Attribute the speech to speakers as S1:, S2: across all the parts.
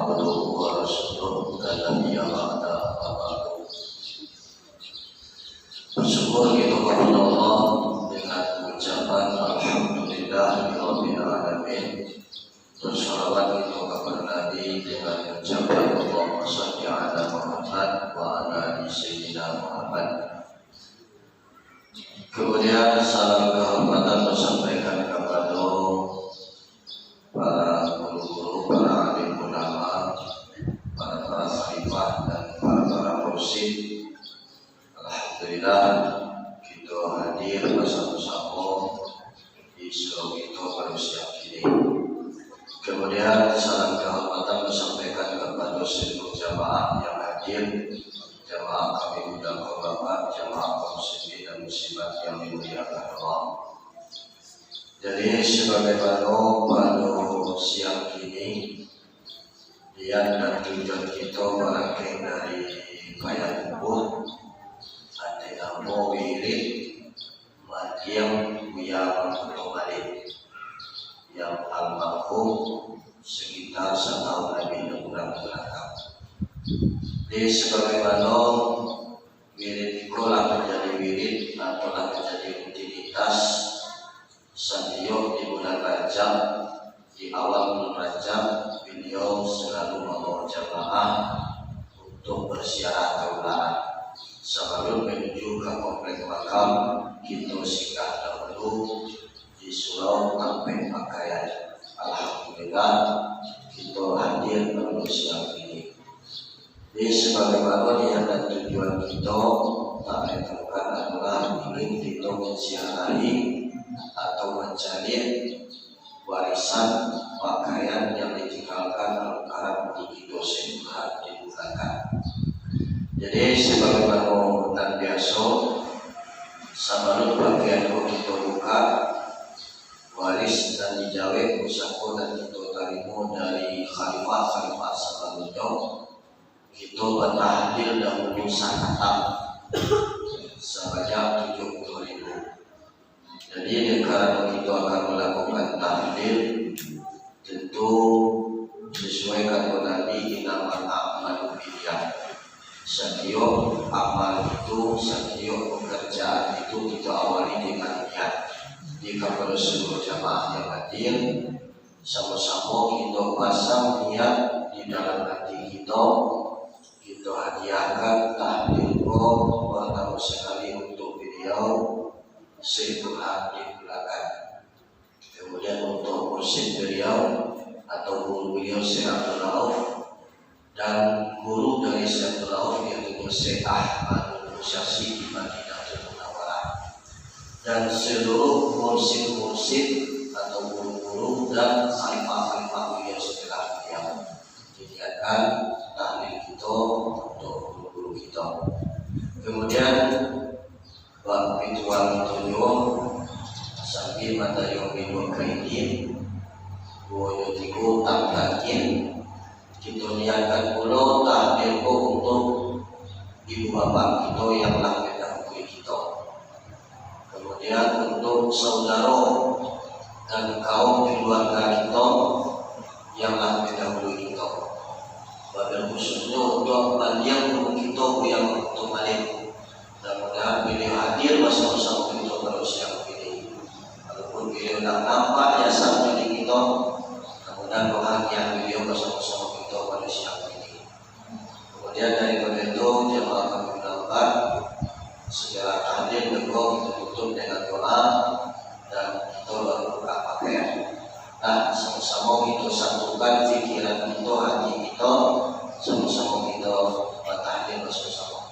S1: abduhu wa rasuluh dan nabiya ba'da abadu. Bersyukur kita kepada Allah dengan ucapan Alhamdulillahirabbil alamin. Bersalawat kita kepada Nabi dengan ucapan Allahumma shalli ala Muhammad wa ala ali sayyidina Muhammad. Kemudian salam kehormatan tersampaikan kepada para guru-guru, para alim ulama, para khalifah dan para mursyid. Alhamdulillah kita hadir bersama-sama di surau itu pada siang ini. Kemudian salam kehormatan tersampaikan kepada seluruh jamaah yang hadir, jamaah kami undang bapak, jamaah kaum muslimin dan muslimat yang dimuliakan Allah. Jadi sebagaimana pada siang ini lihat dan tujuan kita berangkat dari bayat kubur ada nama wirid Madiam yang kembali yang almarhum sekitar setahun lebih belakang. Jadi sebagaimana wirid itu lah menjadi wirid atau lah menjadi rutinitas setiap di bulan Rajab, di awal bulan Rajab beliau selalu membawa jamaah untuk berziarah taulan sebelum menuju ke komplek makam. Kita singgah dahulu di surau Kampung Pakaian. Alhamdulillah kita hadir pada siang ini. Jadi sebagaimana niat dan tujuan kita tak lain adalah ingin kita menziarahi atau mencari warisan pakaian yang ditinggalkan Al-Karam di kita semua digunakan. Jadi sebagaimana dan biasa sebelum pakaian kita buka waris dan dijawab usaha dan kita terima dari khalifah sebelumnya, kita bertahlil dahulu sanatam sebanyak 70.000. Jadi karena kita akan melakukan tahlil, tentu sesuai kata Nabi inamal a'malu binniyat. Setiap amal itu, setiap pekerjaan itu kita awali dengan niat. Jika pada seluruh jamaah yang hadir, sama-sama kita pasang niat di dalam hati kita. Kita hadiahkan tahlil pertama sekali untuk beliau Sayyidul Habib belakang. Kemudian untuk mursyid beliau atau guru beliau Syekh Abdul Rauf dan guru dari Syekh Abdul Rauf yaitu Syekh Ahmad Musyasi di Madinatul Munawwarah, dan seluruh mursyid atau guru-guru dan khalifah-khalifah beliau setelah beliau. Diniatkan tahlil kita untuk guru-guru kita. Kemudian bab ritual tunjuk sambil mata yang minum kainin boyo tigo tangkakin kita niatkan pula tahlil untuk ibu bapak kita yang telah mendahului kita. Kemudian untuk saudara dan kaum keluarga kita yang telah mendahului kita. Wabil khususnya untuk panjang kita yang untuk balik. Mudah-mudahan beliau hadir bersama-sama kita pada siang ini. Walaupun beliau tak nampak jasad dari kita, mudah-mudahan bahagia beliau bersama-sama kita pada siang ini. Kemudian daripada itu jemaah kami mendapat segala hadir juga kita tutup dengan doa dan kita berbuka pakaian. Nah, sama-sama kita satukan pikiran kita, hati kita, sama-sama kita bertahlil bersama-sama.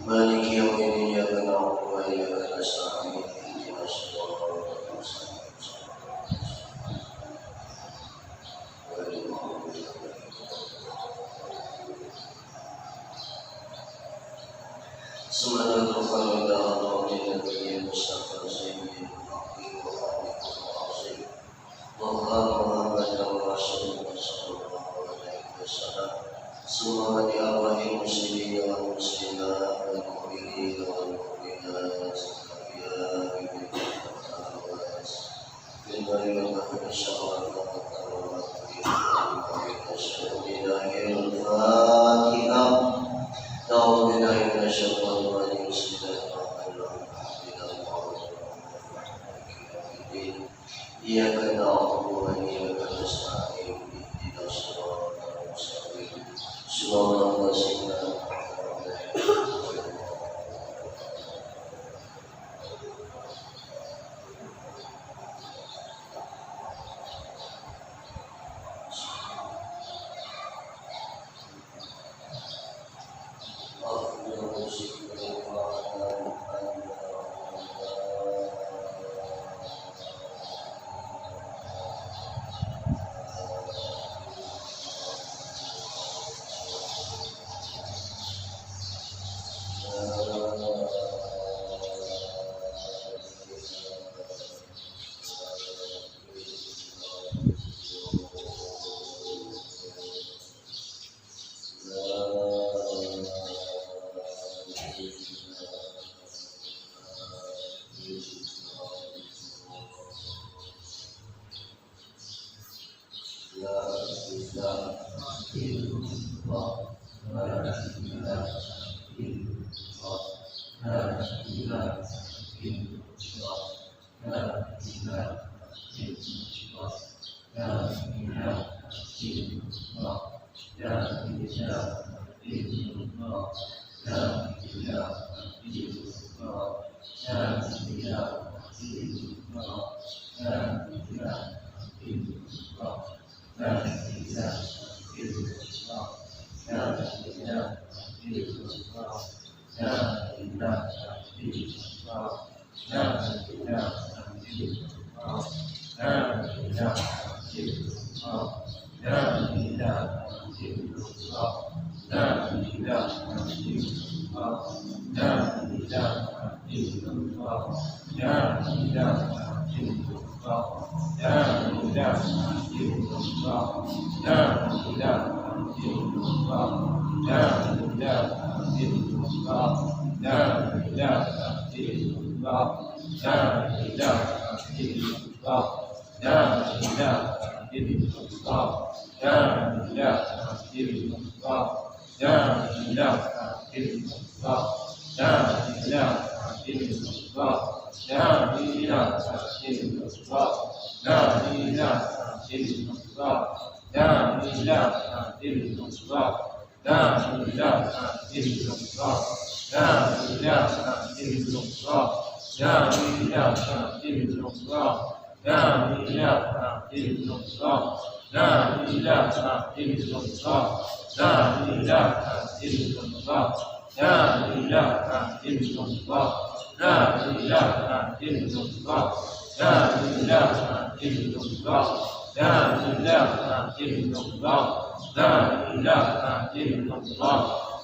S1: Maliki yaumiddin iyyaka na'budu wa iyyaka nasta'in ihdinas siratal mustaqim Semoga Tuhan Allah menjadikan Mustafa Sayyidina Muhammad Muhammad Rasulullah sallallahu alaihi wasallam. Semoga diawahi muslimin wal muslimat wal mu'minin wal mu'minat ya Iyyaka na'budu wa iyyaka nasta'in ihdinas siratal mustaqim Shiratal ladzina an'amta 'alaihim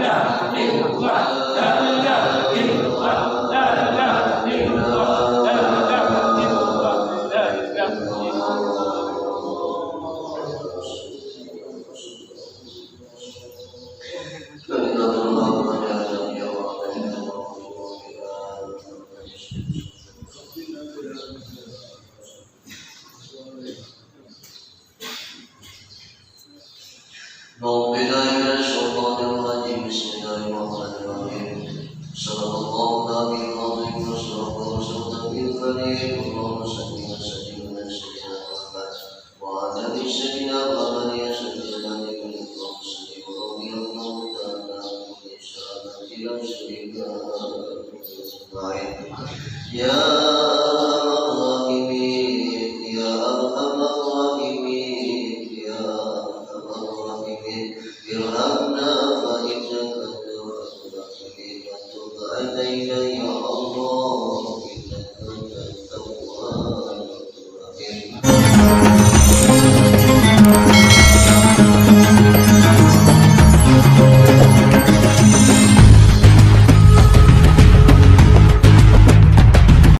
S2: La